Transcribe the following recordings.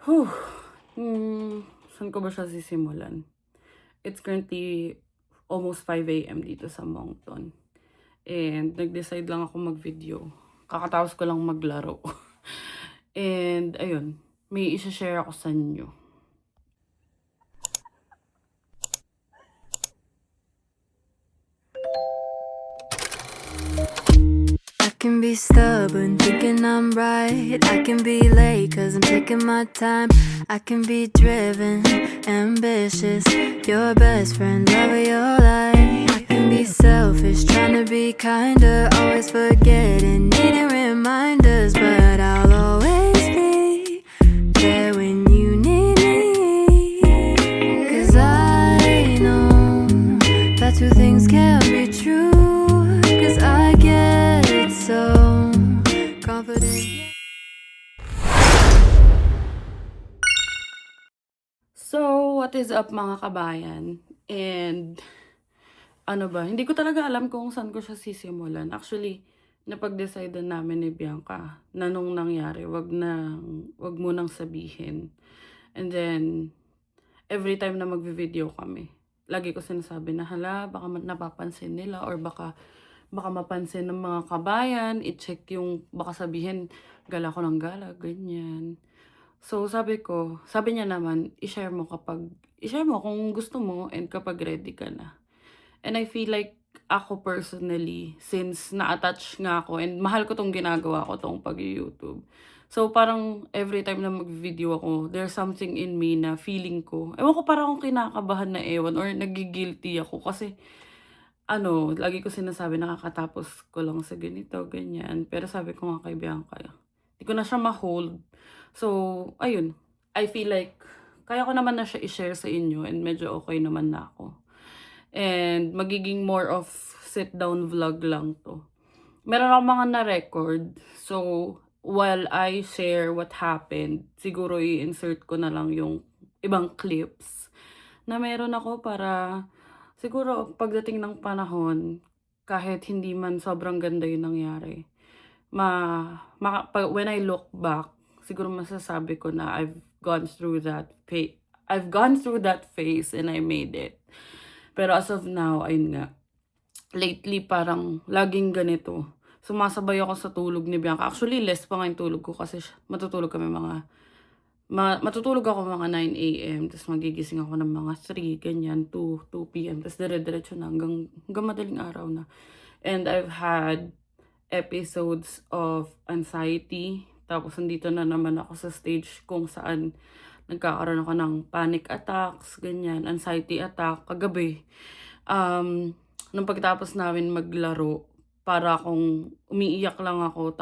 Whew. Saan ko ba siya sisimulan? It's currently almost 5 AM dito sa Moncton. And nag-decide lang ako mag-video. Kakatapos ko lang maglaro. And ayun, may isa-share ako sa inyo. I can be stubborn, thinking I'm right. I can be late, cause I'm taking my time. I can be driven, ambitious, your best friend, love of your life. I can be selfish, trying to be kinder, always forgetting, needing reminders. But I'll always be there when you need me. Cause I know that two things can't be true. Cause I get so confident. So, what is up mga kabayan? And ano ba, hindi ko talaga alam kung saan ko siya sisimulan. Actually, napag-decide namin ni Bianca na nung nangyari, wag mo nang sabihin. And then, every time na magvi-video kami, lagi ko sinasabi na hala, baka napapansin nila or baka mapansin ng mga kabayan, i-check yung, baka sabihin, gala ko ng gala, ganyan. So, sabi niya naman, i-share mo kung gusto mo and kapag ready ka na. And I feel like ako personally, since na-attach nga ako and mahal ko tong ginagawa ko tong pag-YouTube. So parang every time na mag-video ako, there's something in me na feeling ko. Ewan ko, parang akong kinakabahan na ewan or nagigilty ako kasi lagi ko sinasabi nakakatapos ko lang sa ganito, ganyan. Pero sabi ko nga kay Bianca, di ko na siya ma-hold. So, ayun. I feel like kaya ko naman na siya i-share sa inyo and medyo okay naman na ako. And magiging more of sit-down vlog lang to. Meron akong mga na-record. So, while I share what happened, siguro i-insert ko na lang yung ibang clips na meron ako para siguro pagdating ng panahon, kahit hindi man sobrang ganda yung nangyari, when I look back, siguro masasabi ko na I've gone through that phase and I made it. Pero as of now, ayun nga, lately parang laging ganito. Sumasabay ako sa tulog ni Bianca. Actually, less pa nga yung tulog ko kasi matutulog ako mga 9 AM, tapos magigising ako ng mga 3, ganyan, 2 PM, tapos dire-diretso na hanggang madaling araw na. And I've had episodes of anxiety, tapos nandito na naman ako sa stage kung saan nagkakaroon ako ng panic attacks, ganyan, anxiety attack. Kagabi, nung pagtapos namin maglaro, para akong umiiyak lang ako,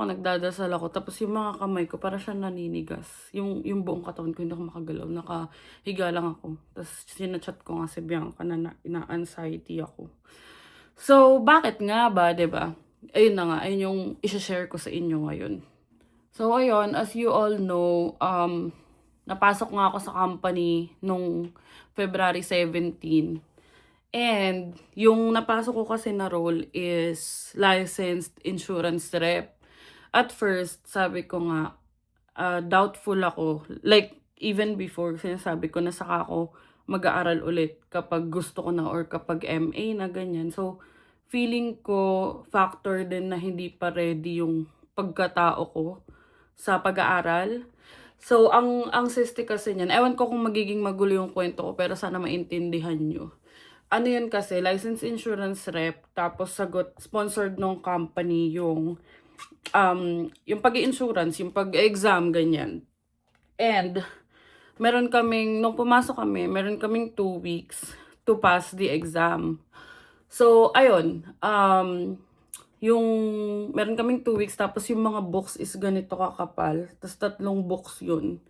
nagdadasal ako, tapos yung mga kamay ko para siya naninigas. Yung buong katawan ko hindi ako makagalaw, nakahiga lang ako. Tapos sinachat ko nga si Bianca na ina-anxiety ako. So, bakit nga ba, 'di ba? Ayun na nga, ayun yung i-share ko sa inyo ngayon. So, ayun, as you all know, napasok nga ako sa company nung February 17. And yung napasok ko kasi na role is licensed insurance rep. At first, sabi ko nga, doubtful ako. Like, even before, sinasabi ko na saka ako mag-aaral ulit kapag gusto ko na or kapag MA na ganyan. So, feeling ko factor din na hindi pa ready yung pagkatao ko sa pag-aaral. So, ang siste kasi niyan, ewan ko kung magiging magulo yung kwento ko, pero sana maintindihan nyo. Ano yun kasi, licensed insurance rep, tapos sponsored ng company yung pag-i-insurance, yung pag-exam, ganyan. And, nung pumasok kami, meron kaming 2 weeks to pass the exam. So, ayun, meron kaming 2 weeks, tapos yung mga books is ganito kakapal, tapos 3 books yun.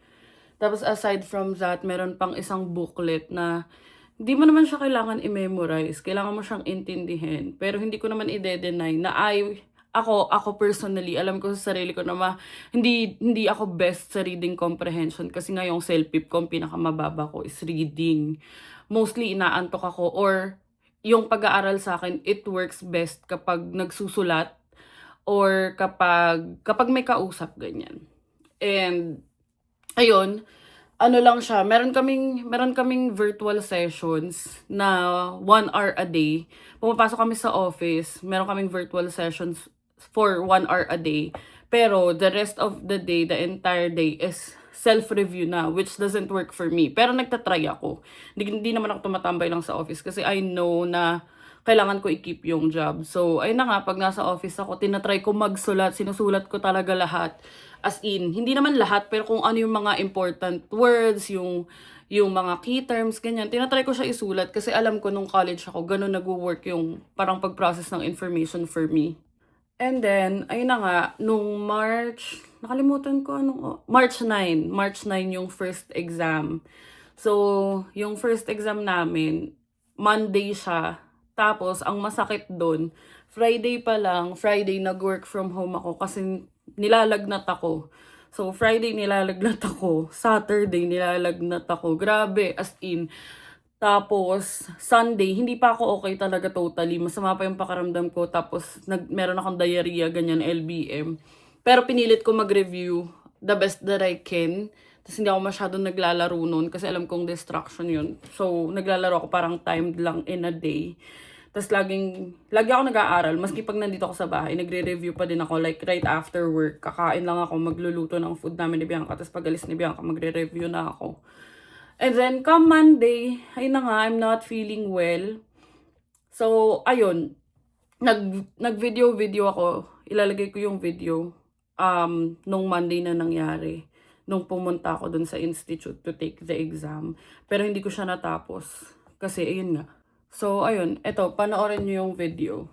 Tapos aside from that, meron pang isang booklet na hindi mo naman siya kailangan i-memorize, kailangan mo siyang intindihin. Pero hindi ko naman i-deny na ako personally, alam ko sa sarili ko na hindi ako best sa reading comprehension kasi nga yung self-pip ko, pinakamababa ko is reading. Mostly inaantok ako, or yung pag-aaral sa akin, it works best kapag nagsusulat or kapag may kausap, ganyan. And, ayun, ano lang siya, meron kaming virtual sessions na 1 hour a day. Pumapasok kami sa office, meron kaming virtual sessions for 1 hour a day. Pero the rest of the day, the entire day is self-review na, which doesn't work for me. Pero nagtatry ako. Hindi naman ako tumatambay lang sa office kasi I know na kailangan ko i-keep yung job. So, ayun na nga, pag nasa office ako, tinatry ko magsulat, sinusulat ko talaga lahat. As in, hindi naman lahat, pero kung ano yung mga important words, yung mga key terms, ganyan, tinatry ko siya isulat kasi alam ko nung college ako, ganun nag-work yung parang pag-process ng information for me. And then, ayun na nga, nung March, nakalimutan ko March 9 yung first exam. So, yung first exam namin, Monday siya. Tapos, ang masakit doon, Friday nag-work from home ako kasi nilalagnat ako. So, Friday nilalagnat ako, Saturday nilalagnat ako. Grabe, as in. Tapos, Sunday, hindi pa ako okay talaga totally. Masama pa yung pakaramdam ko. Tapos, meron akong diarrhea, ganyan, LBM. Pero pinilit ko mag-review the best that I can. Tapos, hindi ako masyadong naglalaro noon kasi alam kong distraction yun. So, naglalaro ako parang timed lang in a day. Tapos, lagi ako nag-aaral. Maski pag nandito ako sa bahay, nagre-review pa din ako. Like, right after work, kakain lang ako, magluluto ng food namin ni Bianca. Tapos, pag alis ni Bianca, magre-review na ako. And then, come Monday, ayun na nga, I'm not feeling well. So, ayun, nag-video ako, ilalagay ko yung video, nung Monday na nangyari, nung pumunta ako dun sa institute to take the exam. Pero hindi ko siya natapos, kasi ayun nga. So, ayun, eto, panoorin nyo yung video.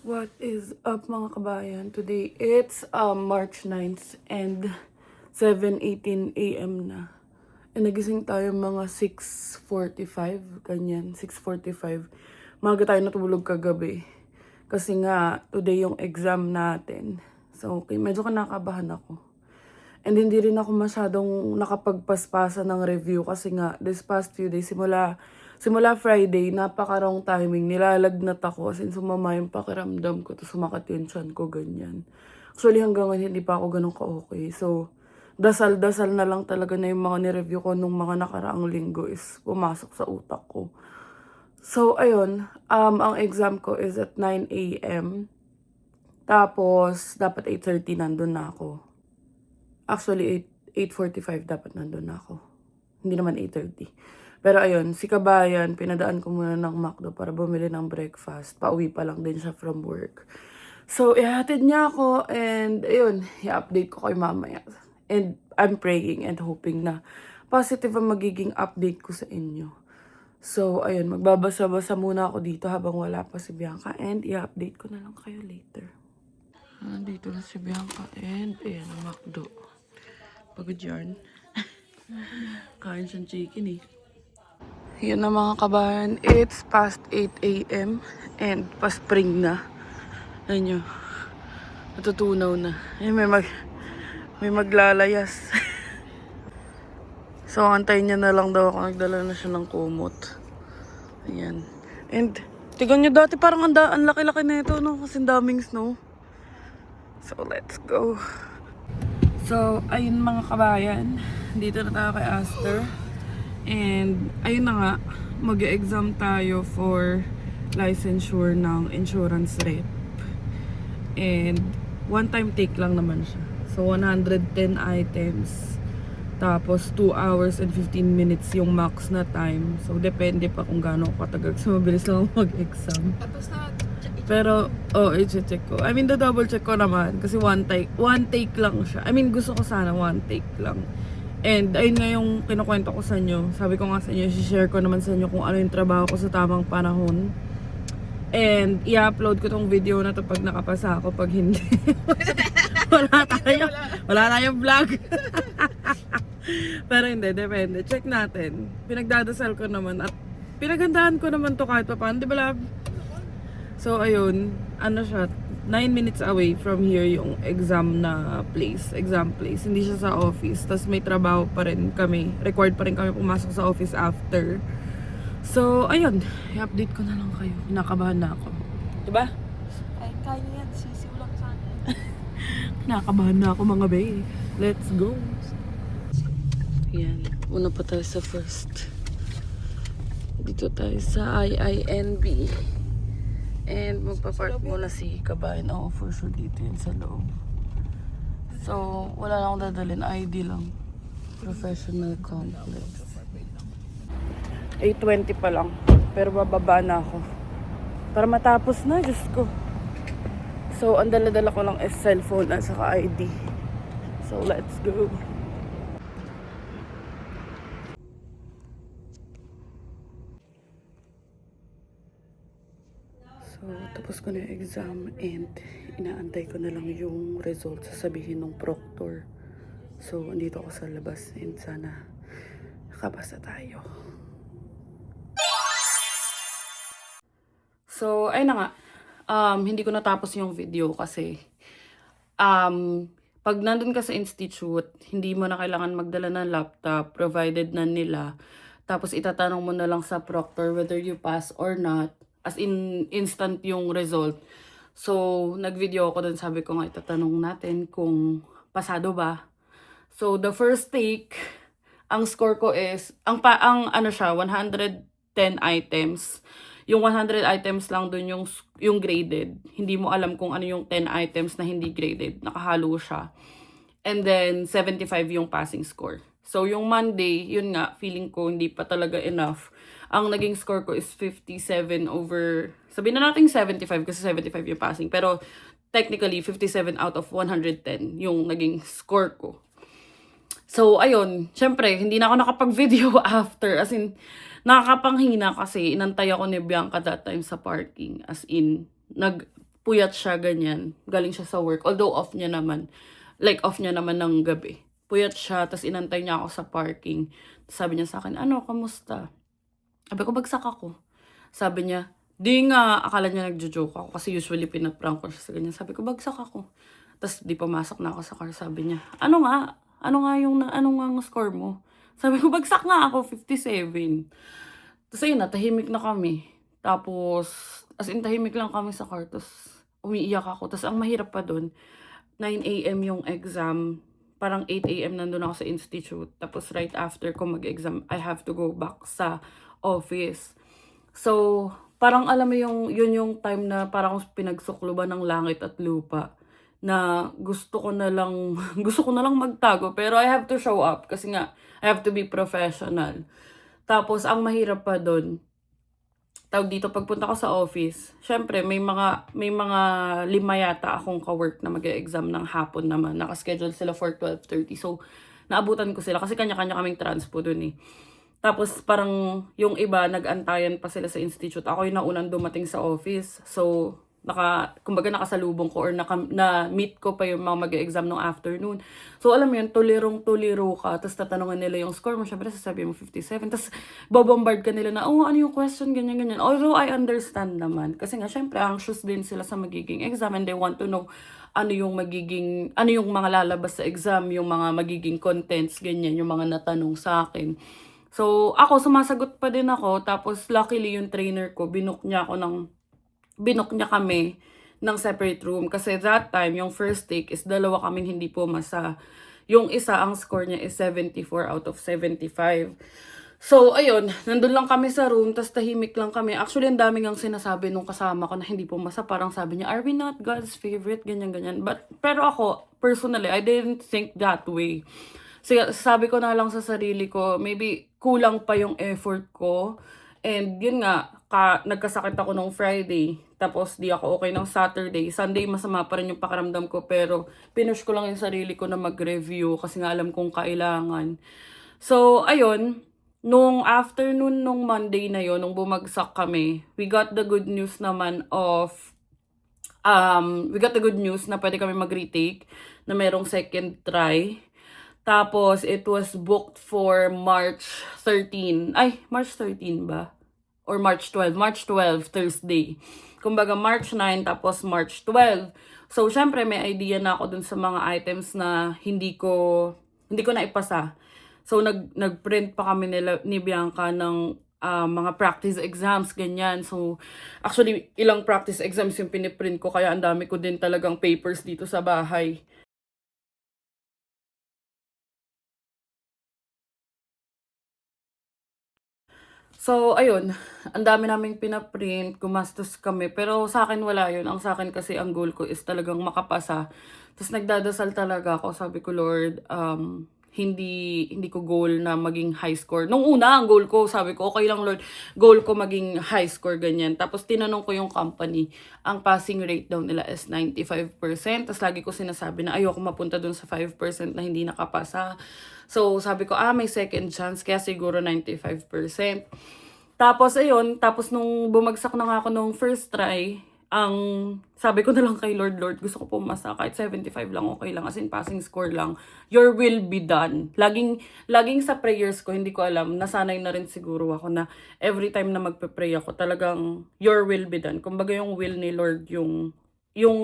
What is up mga kabayan? Today, it's March 9th and 7:18 AM na. And nagising tayo mga 6:45, ganyan, 6:45. Maga tayo natulog kagabi. Kasi nga, today yung exam natin. So, okay, medyo kinakabahan ako. And hindi rin ako masyadong nakapagpaspasa ng review kasi nga, this past few days, simula Friday, napaka-wrong timing. Nilalagnat ako, as in sumama yung pakiramdam ko, tapos sumakat yung tiyan ko, ganyan. Actually, hanggang ngayon, hindi pa ako ganun ka-okay. So, dasal-dasal na lang talaga na yung mga nireview ko nung mga nakaraang linggo is pumasok sa utak ko. So, ayun, ang exam ko is at 9 AM. Tapos, dapat 8:30 nandun na ako. Actually, 8:45 dapat nandun na ako. Hindi naman 8:30. Pero ayun, si Kabayan, pinadaan ko muna ng McDo para bumili ng breakfast. Pauwi pa lang din siya from work. So, ihatid niya ako and ayun, i-update ko kayo mamaya. And I'm praying and hoping na positive ang magiging update ko sa inyo. So, ayun, magbabasa-basa muna ako dito habang wala pa si Bianca. And i-update ko na lang kayo later. Nandito na si Bianca and ayan ang McDo. Pagod yarn. Kain siyang chicken eh. Yan na mga kabayan. It's past 8 AM and pa-spring na. Ayun nyo. Natutunaw na. Ayun, may maglalayas. So, antayin niya na lang daw ako. Nagdala na siya ng kumot. Ayan. And, tignan nyo dati parang ang laki-laki na ito, no? Kasi daming snow. So, let's go. So, ayun mga kabayan. Dito na tayo kay Aster. And, ayun na nga. Mag-exam tayo for licensure ng insurance rep. And, one-time take lang naman siya. So, 110 items. Tapos, 2 hours and 15 minutes yung max na time. So, depende pa kung gaano katagal. So, mabilis lang mag-exam. Pero, i-check ko. I mean, double check ko naman. Kasi one take lang siya. I mean, gusto ko sana one take lang. And, ayun nga yung kinukwento ko sa inyo. Sabi ko nga sa inyo, share ko naman sa inyo kung ano yung trabaho ko sa tamang panahon. And, i-upload ko tong video na to pag nakapasa ako. Pag hindi, wala tayong vlog. Pero hindi, depende. Check natin. Pinagdadasal ko naman at pinagandaan ko naman to kahit pa paano. Di ba, love? So, ayun. Ano siya, 9 minutes away from here yung exam place. Hindi siya sa office. Tapos may trabaho pa rin kami. Required pa rin kami pumasok sa office after. So, ayun. I-update ko na lang kayo. Kinakabahan na ako. Diba? Ay, kaya yan. Sisiw lang sana. Nakakabahan na ako mga bay. Let's go. Yan. Una pa tayo sa first. Dito tayo sa IINB. And magpa-park muna si Kabayan. Oo, for sure dito yun sa loob. So, wala lang akong dadalhin. ID lang. Professional complex. 8:20 pa lang. Pero bababa na ako. Para matapos na, Diyos ko. So, ang dala-dala ko lang is cellphone at saka ID. So, let's go. So, tapos ko na yung exam and inaantay ko na lang yung results sasabihin ng proctor. So, andito ako sa labas and sana nakapasa tayo. So, ayun na nga. Hindi ko natapos yung video kasi pag nandun ka sa institute, hindi mo na kailangan magdala ng laptop, provided na nila. Tapos itatanong mo na lang sa proctor whether you pass or not, as in instant yung result. So, nag-video ako dun, sabi ko nga itatanong natin kung pasado ba. So, the first take, ang score ko is, ang ano siya, 110 items. Yung 100 items lang dun yung graded. Hindi mo alam kung ano yung 10 items na hindi graded. Nakahalo siya. And then, 75 yung passing score. So, yung Monday, yun nga, feeling ko hindi pa talaga enough. Ang naging score ko is 57 over, sabihin na natin 75 kasi 75 yung passing. Pero, technically, 57 out of 110 yung naging score ko. So, ayun, syempre, hindi na ako nakapag-video after. As in, nakakapanghina kasi inantay ako ni Bianca that time sa parking. As in, nagpuyat siya ganyan. Galing siya sa work. Although off niya naman. Like, off niya naman ng gabi. Puyat siya, tapos inantay niya ako sa parking. Sabi niya sa akin, ano, kamusta? Sabi ko, bagsak ako. Sabi niya, di nga, akala niya nagjo-joke ako. Kasi usually pinaprank ko siya sa ganyan. Sabi ko, bagsak ako. Tapos di pumasok na ako sa car. Sabi niya, ano nga ang score mo? Sabi ko, bagsak nga ako, 57. Tapos ayun na, tahimik na kami. Tapos, as in, tahimik lang kami sa car. Tapos, umiiyak ako. Tapos, ang mahirap pa dun, 9 a.m. yung exam. Parang 8 a.m. nandun ako sa institute. Tapos, right after ko mag-exam, I have to go back sa office. So, parang alam mo yun yung time na parang pinagsukluban ng langit at lupa. Na gusto ko na lang magtago, pero I have to show up kasi nga I have to be professional. Tapos ang mahirap pa doon, tawag dito, pagpunta ko sa office, syempre may mga 5 yata akong ka-work na mag-e-exam ng hapon naman. Naka-schedule sila for 12:30. So naabutan ko sila kasi kanya-kanya kaming transpo doon eh. Tapos parang yung iba nag-antayan pa sila sa institute. Ako yung naunang dumating sa office. So kumbaga nakasalubong ko or na-meet ko pa yung mga mag-exam nung afternoon. So, alam mo yun, tulirong-tuliro ka, tapos tatanungan nila yung score mo, syempre sasabihin mo 57, tapos bobombard ka nila na, oh, ano yung question, ganyan-ganyan. Although, I understand naman, kasi nga, syempre, anxious din sila sa magiging exam, and they want to know ano yung mga lalabas sa exam, yung mga magiging contents, ganyan, yung mga natanong sa akin. So, ako, sumasagot pa din ako, tapos luckily yung trainer ko, binook niya kami ng separate room. Kasi that time, yung first take is 2 kaming hindi pumasa. Yung isa, ang score niya is 74 out of 75. So, ayun, nandun lang kami sa room, tas tahimik lang kami. Actually, ang daming ang sinasabi nung kasama ko na hindi pumasa. Parang sabi niya, are we not God's favorite? Ganyan-ganyan. Pero ako, personally, I didn't think that way. So, sabi ko na lang sa sarili ko, maybe kulang pa yung effort ko. And yun nga, nagkasakit ako nung Friday. Tapos di ako okay ng Saturday. Sunday masama pa rin yung pakiramdam ko. Pero pinush ko lang yung sarili ko na mag-review. Kasi nga alam kong kailangan. So ayun, nung afternoon nung Monday na yon, nung bumagsak kami, we got the good news naman na pwede kami mag-retake. Na merong second try. Tapos, it was booked for March 13. Ay, March 13 ba? Or March 12. March 12, Thursday. Kumbaga, March 9, tapos March 12. So, syempre, may idea na ako dun sa mga items na hindi ko naipasa. So, nag-print pa kami ni Bianca ng mga practice exams, ganyan. So, actually, ilang practice exams yung piniprint ko, kaya ang dami ko din talagang papers dito sa bahay. So, ayun, ang dami naming pinaprint, gumastos kami, pero sa akin wala yun. Ang sa akin kasi ang goal ko is talagang makapasa. Tapos nagdadasal talaga ako, sabi ko, Lord, hindi ko goal na maging high score. Nung una, ang goal ko, sabi ko, okay lang Lord, goal ko maging high score, ganyan. Tapos tinanong ko yung company, ang passing rate daw nila is 95%. Tapos lagi ko sinasabi na ayoko mapunta dun sa 5% na hindi nakapasa. So sabi ko, may second chance, kaya siguro 95%. Tapos ayun, tapos nung bumagsak na nga ako nung first try, ang sabi ko na lang kay Lord, Lord, gusto ko pumasa kahit 75 lang, okay lang, as in passing score lang. Your will be done. Laging sa prayers ko, hindi ko alam, nasanay na rin siguro ako na every time na magpe-pray ako, talagang your will be done. Kumbaga yung will ni Lord, yung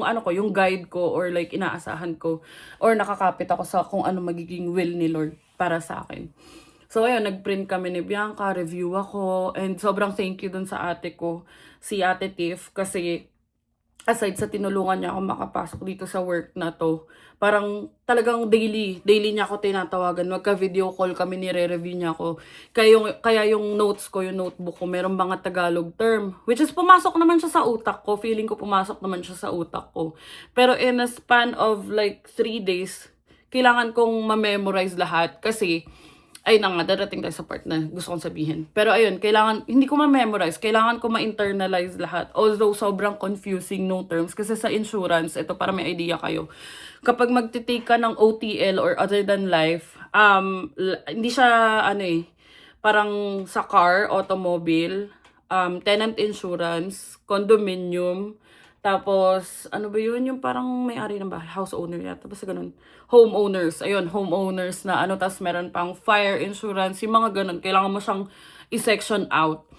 ano ko, yung guide ko, or like inaasahan ko, or nakakapit ako sa kung ano magiging will ni Lord para sa akin. So, ayun, nag-print kami ni Bianca, review ako, and sobrang thank you dun sa ate ko, si Ate Tiff, kasi aside sa tinulungan niya ako makapasok dito sa work na to, parang talagang daily niya ako tinatawagan. Magka-video call kami, nire-review niya ako. Kaya yung notes ko, yung notebook ko, merong mga Tagalog term, which is pumasok naman siya sa utak ko. Feeling ko pumasok naman siya sa utak ko. Pero in a span of like 3 days, kailangan kong ma-memorize lahat kasi ay na nga, darating tayo sa part na gusto kong sabihin. Pero ayun, hindi ko ma-memorize, kailangan ko ma-internalize lahat. Although, sobrang confusing nung terms. Kasi sa insurance, ito para may idea kayo. Kapag magtitake ka ng OTL or other than life, hindi siya, parang sa car, automobile, tenant insurance, condominium, tapos, ano ba yun? Yung parang may-ari ng bahay, house owner yata. Basta ganun. Homeowners. Ayun, homeowners na ano. Tapos meron pang fire insurance. Yung mga ganun. Kailangan mo siyang i-section out.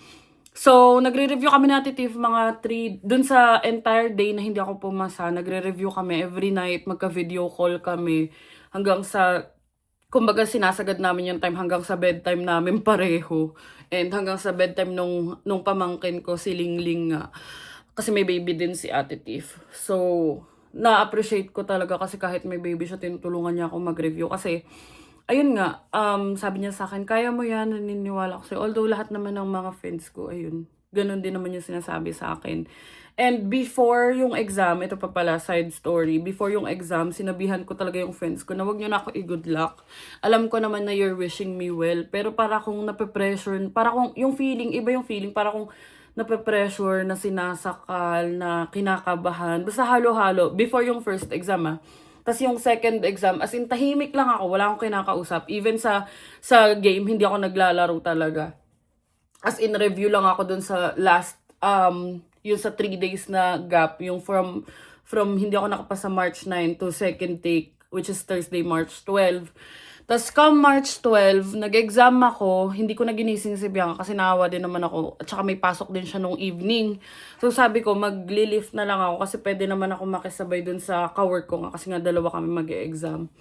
So, nagre-review kami natin Tiff mga 3. Dun sa entire day na hindi ako pumasa, nagre-review kami every night. Magka-video call kami. Hanggang sa, kumbaga sinasagad namin yung time hanggang sa bedtime namin pareho. And hanggang sa bedtime nung pamangkin ko, si Lingling nga. Kasi may baby din si Ate Tiff. So, na-appreciate ko talaga kasi kahit may baby siya, tinutulungan niya ako mag-review. Kasi, ayun nga, sabi niya sa akin, kaya mo yan, naniniwala ko sa'yo. Although lahat naman ng mga friends ko, ayun, ganun din naman yung sinasabi sa akin. And before yung exam, ito pa pala, side story, before yung exam, sinabihan ko talaga yung friends ko na wag niyo na ako i-good luck. Alam ko naman na you're wishing me well, pero para kung nape-pressure, para kung yung feeling, iba yung feeling, para kung nape-pressure, na sinasakal, na kinakabahan. Basta halo-halo. Before yung first exam, Tapos yung second exam, as in tahimik lang ako. Wala akong kinakausap. Even sa game, hindi ako naglalaro talaga. As in review lang ako dun sa last, yung sa 3 days na gap. Yung from hindi ako nakapasa March 9 to second take, which is Thursday, March 12. Tapos come March 12, nag-exam ako, hindi ko na ginising si Bianca kasi naawa din naman ako. At saka may pasok din siya nung evening. So sabi ko, magli-lift na lang ako kasi pwede naman ako makisabay dun sa ka-work ko nga kasi nga dalawa kami mag-e-exam.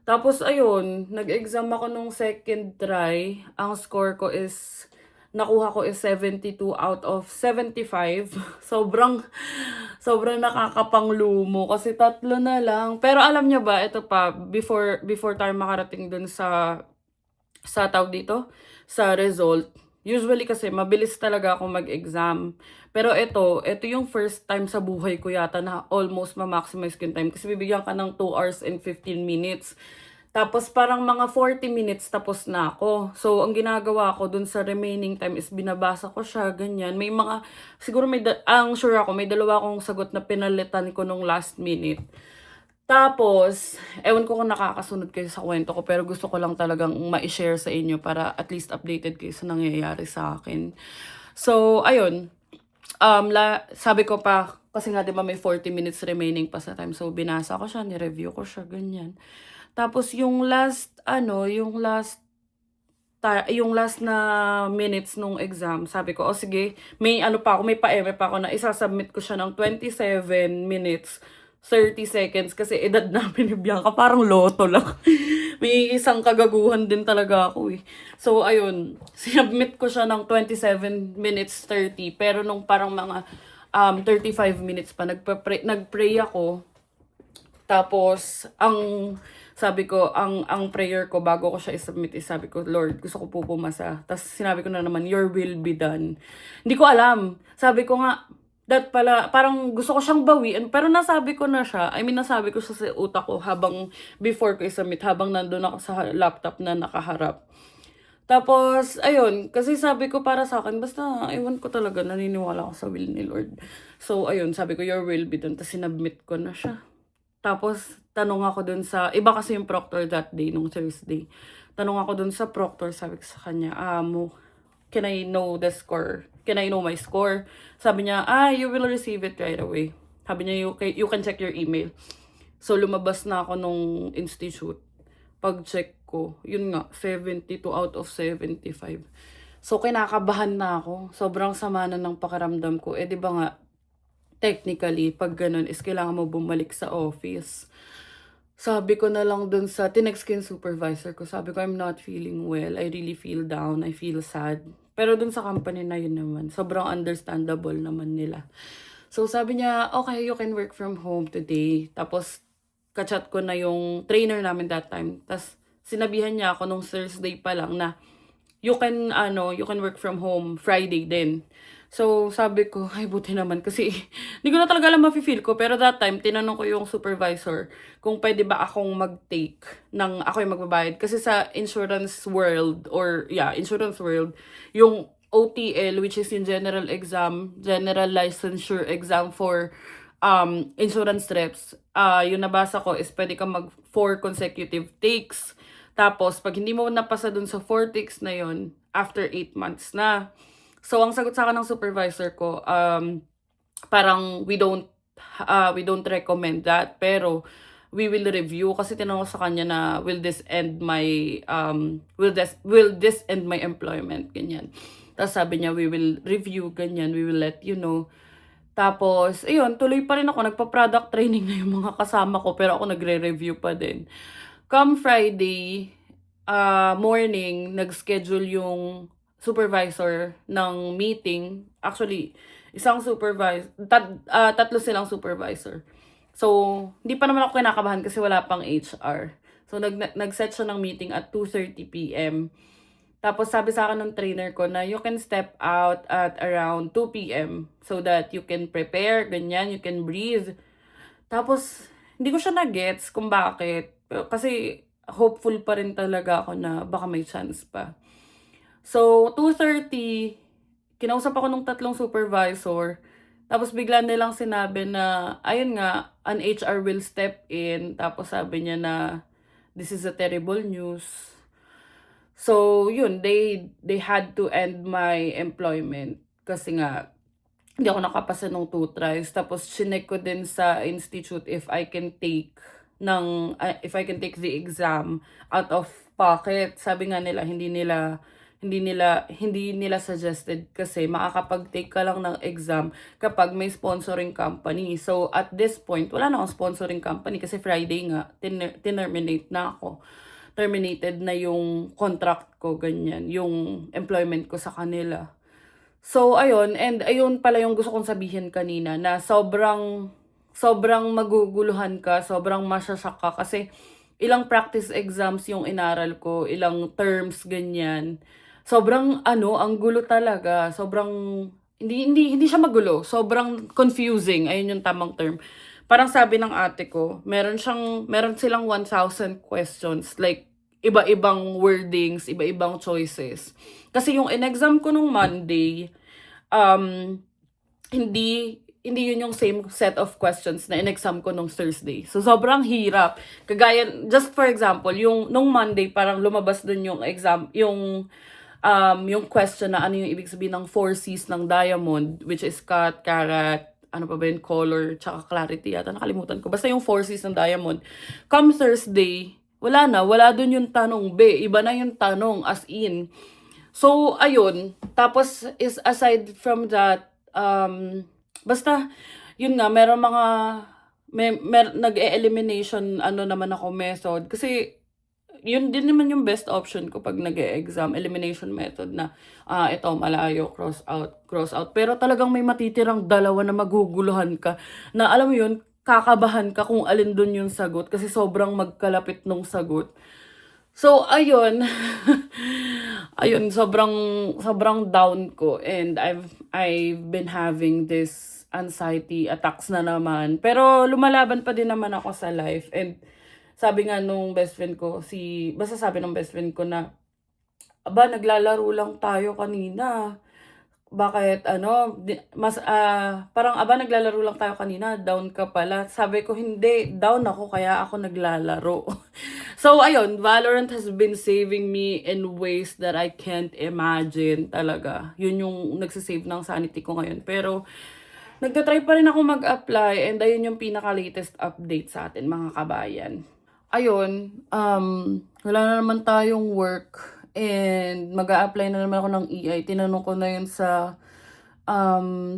Tapos ayun, nag-exam ako nung second try. Ang score ko is, nakuha ko is 72 out of 75. Sobrang nakakapanglumo kasi 3 na lang. Pero alam niyo ba, ito pa, before tayo makarating dun sa tawag dito, sa result, usually kasi mabilis talaga ako mag-exam. Pero ito yung first time sa buhay ko yata na almost ma-maximize ko yung time kasi bibigyan ka ng 2 hours and 15 minutes. Tapos parang mga 40 minutes tapos na ako. So, ang ginagawa ko dun sa remaining time is binabasa ko siya, ganyan. May mga, siguro ang sure ako, may 2 akong sagot na pinalitan ko nung last minute. Tapos, ewan ko kung nakakasunod kayo sa kwento ko, pero gusto ko lang talagang ma-share sa inyo para at least updated kayo sa nangyayari sa akin. So, ayun. Sabi ko pa, kasi nga 'di ba may 40 minutes remaining pa sa time. So, binasa ko siya, ni-review ko siya, ganyan. Tapos yung last na minutes nung exam, sabi ko, sige, may ano pa ako, may pa-eme pa ako na isasubmit ko siya ng 27 minutes, 30 seconds kasi edad namin ni Bianca, parang loto lang. May isang kagaguhan din talaga ako eh. So, ayun, sinubmit ko siya ng 27 minutes 30, pero nung parang mga 35 minutes pa, nag-pray ako. Tapos, ang sabi ko, ang prayer ko bago ko siya i-submit is sabi ko, Lord, gusto ko po pumasa. Tapos sinabi ko na naman, your will be done. Hindi ko alam. Sabi ko nga, that pala, parang gusto ko siyang bawiin, pero nasabi ko na siya, nasabi ko siya sa utak ko habang, before ko i-submit, habang nandun ako sa laptop na nakaharap. Tapos, ayun, kasi sabi ko para sa akin, basta, ewan ko talaga, naniniwala ako sa will ni Lord. So, ayun, sabi ko, your will be done, tapos sinubmit ko na siya. Tapos, tanong ako dun sa, iba kasi yung proctor that day, nung Thursday. Tanong ako dun sa proctor, sabi ko sa kanya, can I know the score? Can I know my score? Sabi niya, you will receive it right away. Sabi niya, you can check your email. So, lumabas na ako nung institute. Pag-check ko, yun nga, 72 out of 75. So, kinakabahan na ako. Sobrang sama na ng pakiramdam ko. Di ba nga, technically, pag ganun is kailangan mo bumalik sa office. Sabi ko na lang dun sa, tinext ko yung supervisor ko. Sabi ko, I'm not feeling well. I really feel down. I feel sad. Pero dun sa company na yun naman, sobrang understandable naman nila. So sabi niya, okay, you can work from home today. Tapos, kachat ko na yung trainer namin that time. Tapos, sinabihan niya ako nung Thursday pa lang na, you can work from home Friday din. So, sabi ko, ay, buti naman. Kasi, hindi ko na talaga alam mafe-feel ko. Pero that time, tinanong ko yung supervisor kung pwede ba akong mag-take ng ako yung magbabayad. Kasi sa insurance world, yung OTL, which is yung general licensure exam for insurance reps, yung nabasa ko is pwede kang mag 4 consecutive takes. Tapos, pag hindi mo napasa dun sa 4 takes na yun, after 8 months na. So, ang sagot sa akin ng supervisor ko, parang we don't recommend that, pero we will review. Kasi tinanong ko sa kanya na, will this end my employment, ganyan. Tapos sabi niya, we will review, ganyan, we will let you know. Tapos, ayun, tuloy pa rin ako, nagpa-product training na yung mga kasama ko, pero ako nagre-review pa din. Come Friday morning, nag-schedule yung supervisor ng meeting. Actually, isang supervisor, tatlo silang supervisor. So, hindi pa naman ako kinakabahan kasi wala pang HR. So, nag-set siya ng meeting at 2:30 p.m. Tapos, sabi sa akin ng trainer ko na you can step out at around 2 p.m. so that you can prepare, ganyan, you can breathe. Tapos, hindi ko siya na-gets kung bakit. Kasi, hopeful pa rin talaga ako na baka may chance pa. So, 2:30, kinausap ako ng tatlong supervisor. Tapos bigla nilang sinabi na, ayun nga, an HR will step in. Tapos sabi niya na, this is a terrible news. So, yun, they had to end my employment. Kasi nga, hindi ako nakapasa ng 2 tries. Tapos, chinek ko din sa institute if I can take the exam out of pocket. Sabi nga nila, hindi nila suggested kasi makakapag-take ka lang ng exam kapag may sponsoring company. So, at this point, wala na akong sponsoring company kasi Friday nga, terminate na ako. Terminated na yung contract ko, ganyan, yung employment ko sa kanila. So, ayun, and ayun pala yung gusto kong sabihin kanina na sobrang maguguluhan ka, sobrang masasyak ka kasi ilang practice exams yung inaral ko, ilang terms, ganyan. Sobrang ang gulo talaga. Sobrang hindi siya magulo. Sobrang confusing. Ayun yung tamang term. Parang sabi ng ate ko, meron silang 1,000 questions, like iba-ibang wordings, iba-ibang choices. Kasi yung in-exam ko nung Monday, hindi yun yung same set of questions na in-exam ko nung Thursday. So, sobrang hirap. Kagaya, just for example, nung Monday, parang lumabas dun yung exam, yung question na ano yung ibig sabihin ng 4 C's ng diamond, which is cut, carat, ano pa ba yun, color, tsaka clarity yata, nakalimutan ko. Basta yung 4 C's ng diamond. Come Thursday, wala dun yung tanong B, iba na yung tanong, as in. So, ayun, tapos is aside from that, basta, yun nga, meron mga, nag-e-elimination, naman ako method, kasi, yun din naman yung best option ko pag nag-e-exam, elimination method na, ito, malayo, cross out. Pero talagang may matitirang dalawa na maguguluhan ka, na alam mo yun, kakabahan ka kung alin dun yung sagot kasi sobrang magkalapit nung sagot. So, ayun. Ayun, sobrang down ko and I've been having this anxiety attacks na naman. Pero lumalaban pa din naman ako sa life and sabi nga nung best friend ko, basta sabi ng best friend ko na, aba, naglalaro lang tayo kanina. Bakit ano, parang aba naglalaro lang tayo kanina, down ka pala. Sabi ko, hindi, down ako kaya ako naglalaro. So ayun, Valorant has been saving me in ways that I can't imagine talaga. Yun yung nagsisave ng sanity ko ngayon. Pero nagtatry pa rin ako mag-apply and ayun yung pinaka-latest update sa atin mga kabayan. Ayun, wala na naman tayong work. And mag-a-apply na naman ako ng EI. Tinanong ko na yun sa,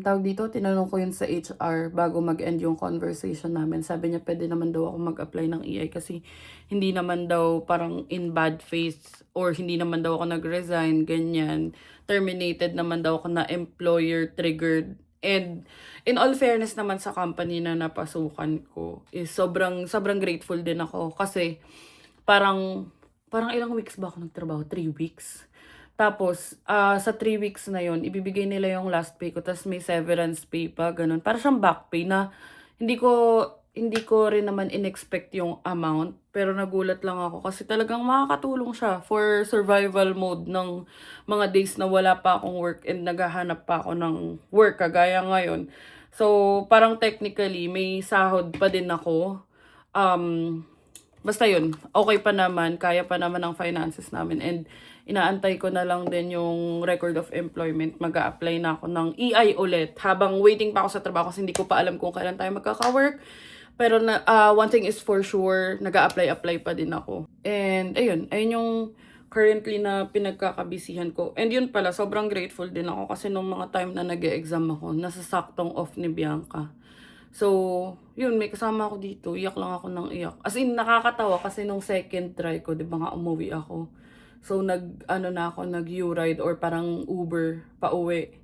tawag dito, tinanong ko yun sa HR bago mag-end yung conversation namin. Sabi niya, pwede naman daw ako mag-apply ng EI kasi hindi naman daw parang in bad faith or hindi naman daw ako nag-resign, ganyan. Terminated naman daw ako na employer triggered. And in all fairness naman sa company na napasukan ko, is sobrang grateful din ako kasi parang ilang weeks ba ako nagtrabaho? 3 weeks. Tapos, sa 3 weeks na yon ibibigay nila yung last pay ko, tapos may severance pay pa, ganun. Para siyang back pay na hindi ko rin naman in-expect yung amount, pero nagulat lang ako kasi talagang makakatulong siya for survival mode ng mga days na wala pa akong work and naghahanap pa ako ng work, kagaya ngayon. So, parang technically, may sahod pa din ako. Basta yun, okay pa naman, kaya pa naman ang finances namin and inaantay ko na lang din yung record of employment. Mag-a-apply na ako ng EI ulit habang waiting pa ako sa trabaho kasi hindi ko pa alam kung kailan tayo magkaka-work. Pero one thing is for sure, nag-a-apply pa din ako. And ayun yung currently na pinagkakabisihan ko. And yun pala, sobrang grateful din ako kasi nung mga time na nag-e-exam ako, nasa saktong off ni Bianca. So, yun, may kasama ako dito. Iyak lang ako ng iyak. As in, nakakatawa kasi nung second try ko, di ba nga umuwi ako. So, nag-U-ride or parang Uber pa uwi.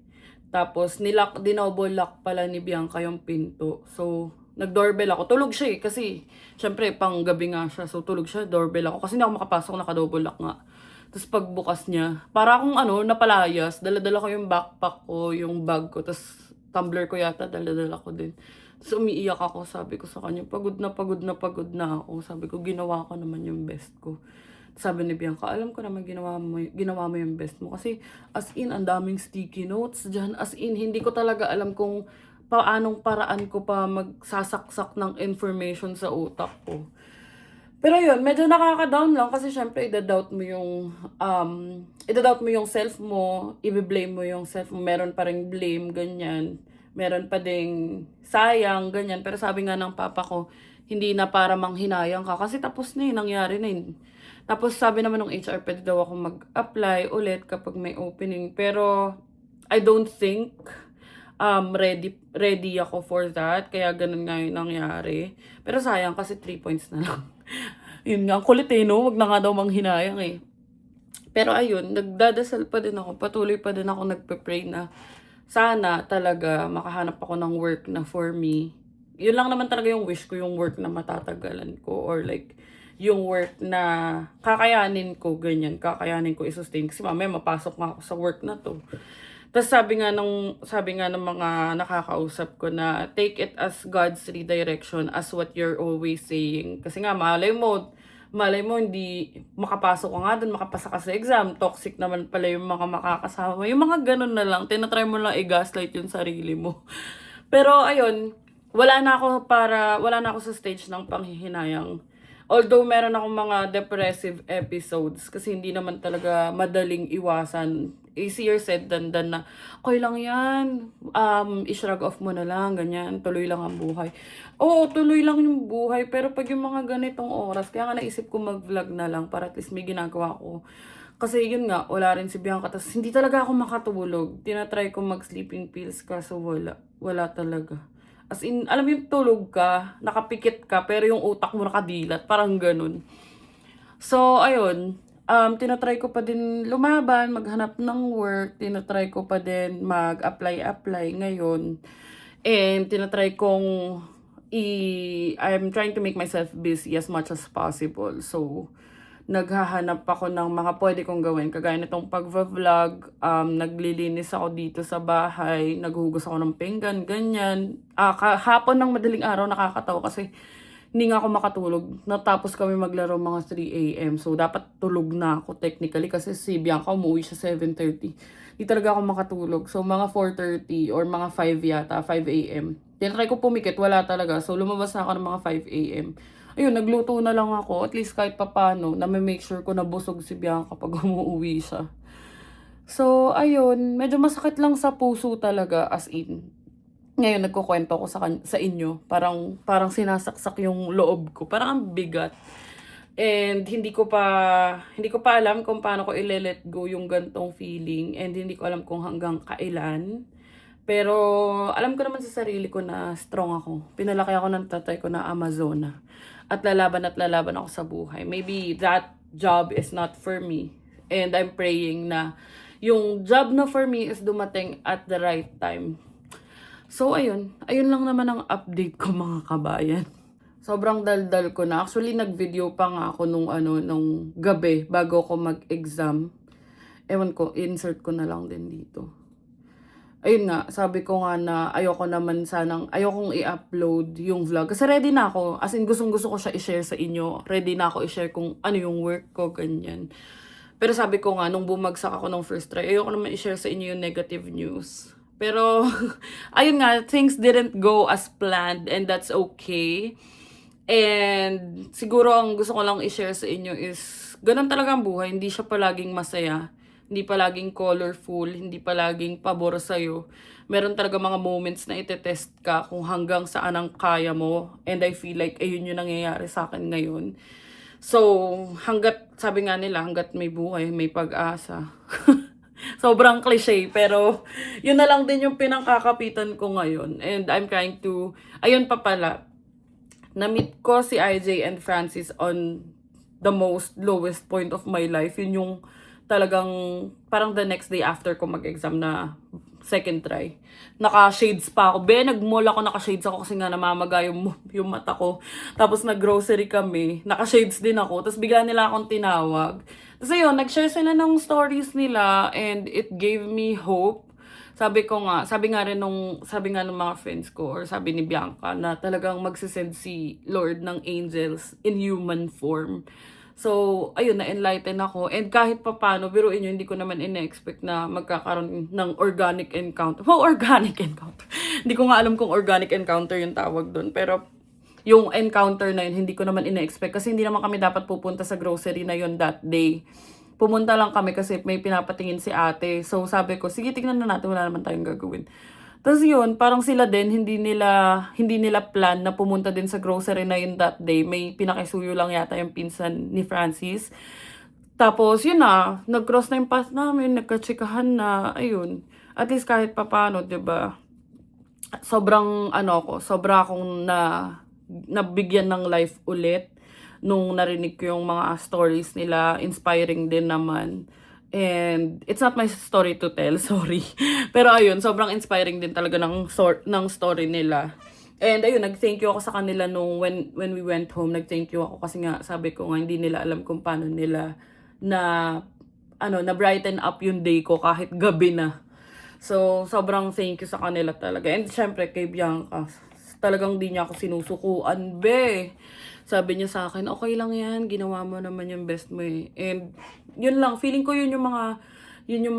Tapos, dinoble lock pala ni Bianca yung pinto. So, nag-doorbell ako. Tulog siya eh, kasi, syempre, pang gabi nga siya. So, tulog siya, doorbell ako. Kasi hindi ako makapasok, naka-double lock nga. Tapos, pagbukas niya, para akong napalayas. Dala-dala ko yung backpack ko, yung bag ko. Tapos, tumbler ko yata, dala-dala ko din. So, umiiyak ako. Sabi ko sa kanya, pagod na ako. Sabi ko, ginawa ko naman yung best ko. Sabi ni Bianca, alam ko naman ginawa mo yung best mo. Kasi, as in, ang daming sticky notes dyan. As in, hindi ko talaga alam kung paanong paraan ko pa magsasaksak ng information sa utak ko. Pero yun, medyo nakaka-down lang kasi syempre idadoubt mo yung self mo, i-blame mo yung self mo, meron pa ring blame, ganyan. Meron pa ding sayang, ganyan. Pero sabi nga ng papa ko, hindi na para manghinayang ka kasi tapos na yun, nangyari na yun. Tapos sabi naman ng HR, pwede daw ako mag-apply ulit kapag may opening. Pero I don't think ready ako for that. Kaya ganun nga yung nangyari. Pero sayang kasi 3 points na lang. Yun nga, ang kulit eh, no? Wag na nga daw manghinayang eh. Pero ayun, nagdadasal pa din ako. Patuloy pa din ako nagpe-pray na sana talaga makahanap ako ng work na for me. Yun lang naman talaga yung wish ko, yung work na matatagalan ko. Or like, yung work na kakayanin ko, ganyan. Kakayanin ko i-sustain. Kasi mamaya mapasok nga ako sa work na to. Tapos sabi nga ng mga nakakausap ko na take it as God's redirection as what you're always saying. Kasi nga malay mo hindi makapasok ka nga doon, makapasa ka sa exam, toxic naman pala yung mga makakasama. Yung mga ganun na lang, tinatry mo lang i-gaslight yung sarili mo. Pero ayun, wala na ako sa stage ng panghihinayang. Although meron akong mga depressive episodes kasi hindi naman talaga madaling iwasan. Easier said than done na, okay lang yan, i-shrug off mo na lang, ganyan, tuloy lang ang buhay. Oo, tuloy lang yung buhay, pero pag yung mga ganitong oras, kaya nga naisip ko mag-vlog na lang para at least may ginagawa ko. Kasi yun nga, wala rin si Bianca, tapos hindi talaga ako makatulog. Tinatry ko mag-sleeping pills kaso wala talaga. As in, alam mo yung tulog ka, nakapikit ka, pero yung utak mo nakadilat, parang ganun. So, ayun, tinatry ko pa din lumaban, maghanap ng work, tinatry ko pa din mag-apply ngayon. And tinatry kong I'm trying to make myself busy as much as possible. So, naghahanap ako ng mga pwede kong gawin. Kagaya nitong pag-vlog, naglilinis ako dito sa bahay, naghuhugas ako ng pinggan, ganyan. Hapon ng madaling araw nakakatawa kasi hindi nga ako makatulog. Natapos kami maglaro mga 3 a.m. So, dapat tulog na ako technically kasi si Bianca umuwi siya 7:30. Hindi talaga ako makatulog. So, mga 4:30 or mga 5 yata, 5 a.m. Tinatry ko pumikit, wala talaga. So, lumabas na ako ng mga 5 a.m. Ayun, nagluto na lang ako. At least kahit papano, na make sure ko na busog si Bianca kapag umuwi siya. So, ayun, medyo masakit lang sa puso talaga, as in. Ngayon, nagkukwento ko sa inyo. Parang sinasaksak yung loob ko. Parang ang bigat. And hindi ko pa alam kung paano ko i-let go yung gantong feeling. And hindi ko alam kung hanggang kailan. Pero alam ko naman sa sarili ko na strong ako. Pinalaki ako ng tatay ko na Amazona. At lalaban ako sa buhay. Maybe that job is not for me. And I'm praying na yung job na for me is dumating at the right time. So, ayun lang naman ang update ko, mga kabayan. Sobrang daldal ko na. Actually, nag-video pa nga ako nung gabi bago ko mag-exam. Ewan ko, insert ko na lang din dito. Ayun nga, sabi ko nga na ayokong i-upload yung vlog. Kasi ready na ako. As in, gustong-gusto ko siya i-share sa inyo. Ready na ako i-share kung ano yung work ko, ganyan. Pero sabi ko nga, nung bumagsak ako ng first try, ayoko naman i-share sa inyo yung negative news. Pero, ayun nga, things didn't go as planned and that's okay. And siguro ang gusto ko lang i-share sa inyo is, ganun talaga ang buhay. Hindi siya palaging masaya. Hindi palaging colorful. Hindi palaging pabor sa'yo. Meron talaga mga moments na itetest ka kung hanggang saan ang kaya mo. And I feel like ayun yung nangyayari sa akin ngayon. So, sabi nga nila, hanggat may buhay, may pag-asa. Sobrang cliche, pero yun na lang din yung pinangkakapitan ko ngayon. And I'm trying to, ayun pa pala, na-meet ko si IJ and Francis on the most lowest point of my life. Yun yung talagang, parang the next day after ko mag-exam na second try. Naka-shades pa ako. Nag-mall ako, naka-shades ako kasi nga namamaga yung mata ko. Tapos nag-grocery kami, naka-shades din ako. Tapos bigla nila akong tinawag. Tapos ayun, nag-share sila ng stories nila and it gave me hope. Sabi nga ng mga friends ko or sabi ni Bianca na talagang magsisend si Lord ng angels in human form. So, ayun, na-enlighten ako. And kahit papano, biruin nyo, hindi ko naman ina-expect na magkakaroon ng organic encounter. Well, organic encounter. Hindi ko nga alam kung organic encounter yung tawag doon. Pero, yung encounter na yun, hindi ko naman ina-expect. Kasi hindi naman kami dapat pupunta sa grocery na yun that day. Pumunta lang kami kasi may pinapatingin si ate. So, sabi ko, sige, tignan na natin. Wala naman tayong gagawin. Tapos yun, parang sila din, hindi nila plan na pumunta din sa grocery na yun that day. May pinakisuyo lang yata yung pinsan ni Francis. Tapos yun na, nag-cross na yung path namin, nagkatsikahan na, ayun. At least kahit papano, 'di ba? Sobra akong nabigyan ng life ulit nung narinig ko yung mga stories nila, inspiring din naman. And it's not my story to tell, sorry. Pero ayun, sobrang inspiring din talaga ng story nila. And ayun, nag-thank you ako sa kanila nung when we went home. Nag-thank you ako kasi nga sabi ko nga hindi nila alam kung paano nila na brighten up yung day ko kahit gabi na. So, sobrang thank you sa kanila talaga. And syempre kay Bianca, talagang di niya ako sinusukuan, be. Sabi niya sa akin, okay lang yan, ginawa mo naman yung best mo eh. And yun lang, feeling ko yun yung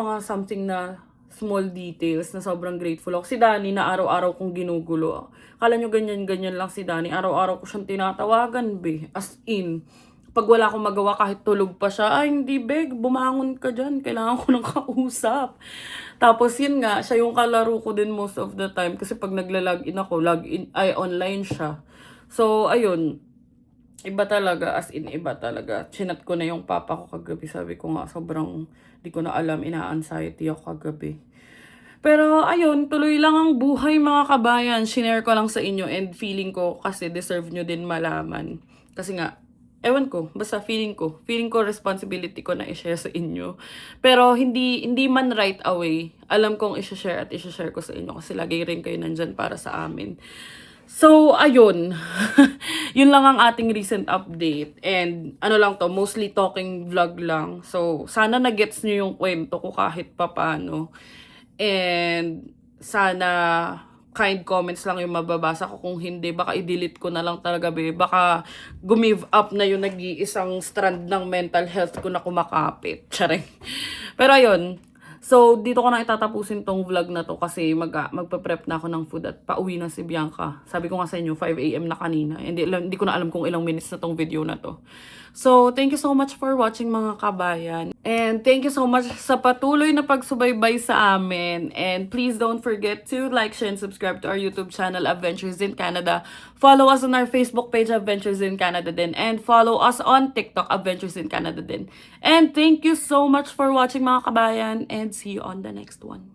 mga something na small details na sobrang grateful ako. Si Danny na araw-araw kong ginugulo. Kala nyo ganyan-ganyan lang si Danny. Araw-araw ko siyang tinatawagan, be. As in, pag wala akong magawa kahit tulog pa siya, ay hindi, beg, bumangon ka dyan. Kailangan ko ng kausap. Tapos yun nga, siya yung kalaro ko din most of the time. Kasi pag nagla-login ako, online siya. So, ayun. Iba talaga, as in iba talaga. Chinat ko na yung papa ko kagabi. Sabi ko nga, sobrang di ko na alam, ina-anxiety ako kagabi. Pero ayun, tuloy lang ang buhay mga kabayan. Shinare ko lang sa inyo and feeling ko kasi deserve nyo din malaman. Kasi nga, ewan ko, basta feeling ko responsibility ko na i-share sa inyo. Pero hindi man right away, alam kong i-share ko sa inyo kasi lagi rin kayo nandyan para sa amin. So, ayun. Yun lang ang ating recent update. And ano lang to, mostly talking vlog lang. So, sana na-gets nyo yung kwento ko kahit papano. And sana kind comments lang yung mababasa ko. Kung hindi, baka i-delete ko na lang talaga, be. Baka gumive up na yung nag-iisang strand ng mental health ko na kumakapit. Charing. Pero ayun. So, dito ko na itatapusin tong vlog na to kasi magpa-prep na ako ng food at pauwi na si Bianca. Sabi ko nga sa inyo, 5 AM na kanina. Hindi ko na alam kung ilang minutes na tong video na to. So, thank you so much for watching mga kabayan. And thank you so much sa patuloy na pagsubaybay sa amin. And please don't forget to like, share, and subscribe to our YouTube channel, Adventures in Canada. Follow us on our Facebook page, Adventures in Canada din. And follow us on TikTok, Adventures in Canada din. And thank you so much for watching mga kabayan. And see you on the next one.